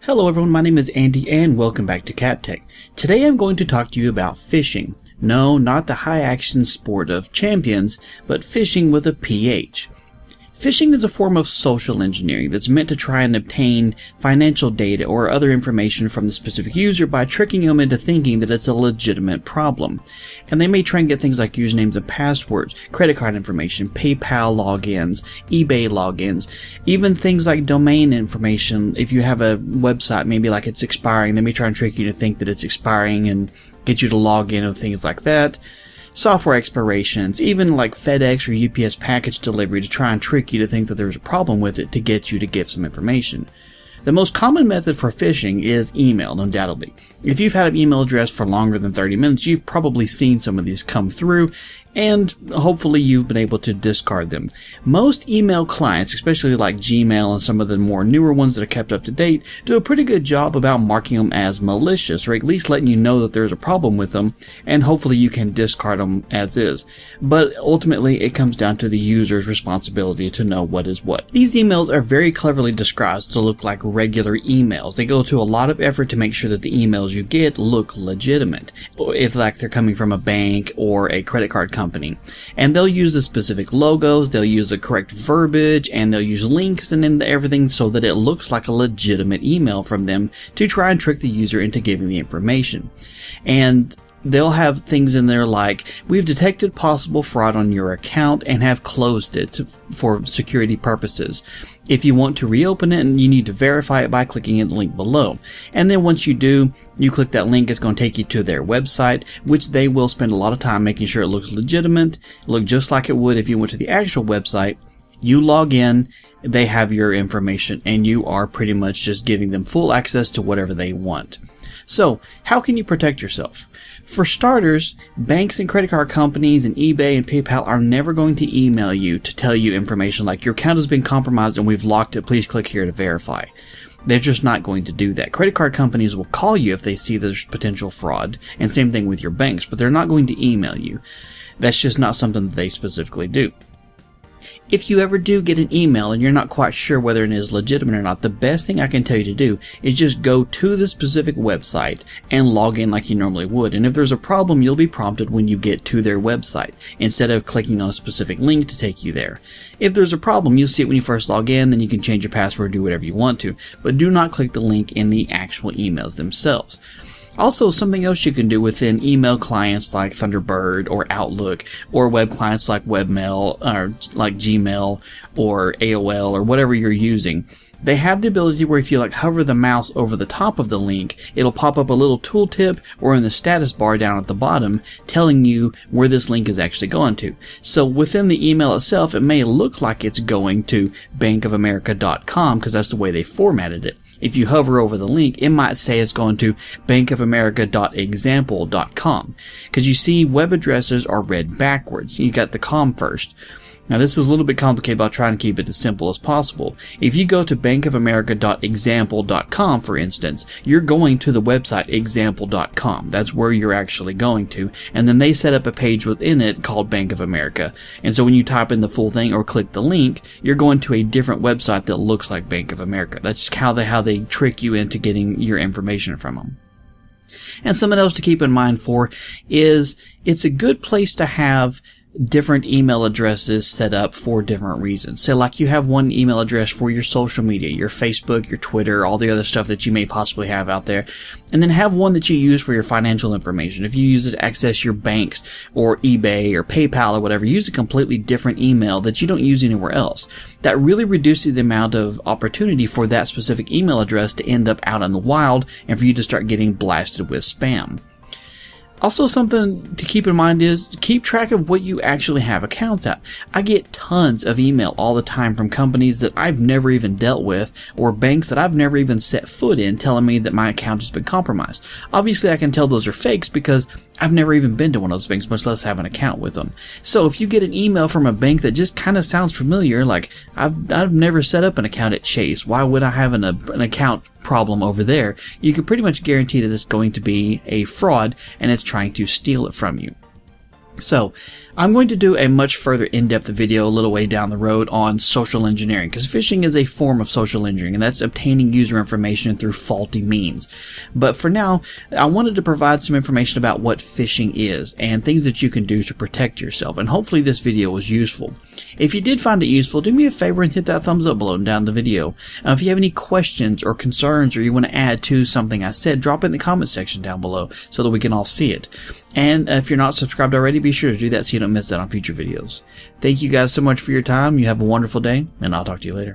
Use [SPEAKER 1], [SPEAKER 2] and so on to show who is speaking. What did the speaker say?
[SPEAKER 1] Hello everyone, my name is Andy and welcome back to CappTech. Today I'm going to talk to you about phishing. No, not the high action sport of champions, but phishing with a PH. Phishing is a form of social engineering that's meant to try and obtain financial data or other information from the specific user by tricking them into thinking that it's a legitimate problem. And they may try and get things like usernames and passwords, credit card information, PayPal logins, eBay logins, even things like domain information. If you have a website, maybe like it's expiring, they may try and trick you to think that it's expiring and get you to log in and things like that. Software expirations, even like FedEx or UPS package delivery to try and trick you to think that there's a problem with it to get you to give some information. The most common method for phishing is email, undoubtedly. If you've had an email address for longer than 30 minutes, you've probably seen some of these come through, and hopefully you've been able to discard them. Most email clients, especially like Gmail and some of the more newer ones that are kept up to date, do a pretty good job about marking them as malicious, or at least letting you know that there's a problem with them, and hopefully you can discard them as is. But ultimately, it comes down to the user's responsibility to know what is what. These emails are very cleverly disguised to look like regular emails. They go to a lot of effort to make sure that the emails you get look legitimate, if like they're coming from a bank or a credit card company. And they'll use the specific logos, they'll use the correct verbiage, and they'll use links and everything so that it looks like a legitimate email from them to try and trick the user into giving the information. And they'll have things in there like, we've detected possible fraud on your account and have closed it for security purposes. If you want to reopen it, you need to verify it by clicking the link below. And then once you do, you click that link, it's going to take you to their website, which they will spend a lot of time making sure it looks legitimate, look just like it would if you went to the actual website. You log in, they have your information, and you are pretty much just giving them full access to whatever they want. So, how can you protect yourself? For starters, banks and credit card companies and eBay and PayPal are never going to email you to tell you information like your account has been compromised and we've locked it, please click here to verify. They're just not going to do that. Credit card companies will call you if they see there's potential fraud, and same thing with your banks, but they're not going to email you. That's just not something that they specifically do. If you ever do get an email and you're not quite sure whether it is legitimate or not, the best thing I can tell you to do is just go to the specific website and log in like you normally would. And if there's a problem, you'll be prompted when you get to their website instead of clicking on a specific link to take you there. If there's a problem, you'll see it when you first log in, then you can change your password, do whatever you want to, but do not click the link in the actual emails themselves. Also, something else you can do within email clients like Thunderbird or Outlook, or web clients like Webmail or like Gmail or AOL or whatever you're using, they have the ability where if you hover the mouse over the top of the link, it'll pop up a little tooltip or in the status bar down at the bottom telling you where this link is actually going to. So within the email itself, it may look like it's going to bankofamerica.com because that's the way they formatted it. If you hover over the link, it might say it's going to bankofamerica.example.com because you see web addresses are read backwards. You got the com first. Now this is a little bit complicated, but I'll try and keep it as simple as possible. If you go to bankofamerica.example.com, for instance, you're going to the website example.com. That's where you're actually going to. And then they set up a page within it called Bank of America. And so when you type in the full thing or click the link, you're going to a different website that looks like Bank of America. That's how they trick you into getting your information from them. And something else to keep in mind is it's a good place to have different email addresses set up for different reasons. So like you have one email address for your social media, your Facebook, your Twitter, all the other stuff that you may possibly have out there. And then have one that you use for your financial information. If you use it to access your banks or eBay or PayPal or whatever, use a completely different email that you don't use anywhere else. That really reduces the amount of opportunity for that specific email address to end up out in the wild and for you to start getting blasted with spam. Also, something to keep in mind is keep track of what you actually have accounts at. I get tons of email all the time from companies that I've never even dealt with or banks that I've never even set foot in telling me that my account has been compromised. Obviously, I can tell those are fakes because I've never even been to one of those banks, much less have an account with them. So if you get an email from a bank that just kind of sounds familiar, like I've never set up an account at Chase, why would I have an account problem over there? You can pretty much guarantee that it's going to be a fraud and it's trying to steal it from you. So, I'm going to do a much further in-depth video a little way down the road on social engineering, because phishing is a form of social engineering, and that's obtaining user information through faulty means. But for now, I wanted to provide some information about what phishing is and things that you can do to protect yourself, and hopefully this video was useful. If you did find it useful, do me a favor and hit that thumbs up below and down the video. If you have any questions or concerns, or you want to add to something I said, drop it in the comment section down below so that we can all see it. And if you're not subscribed already, be sure to do that so you don't miss out on future videos. Thank you guys so much for your time. You have a wonderful day, and I'll talk to you later.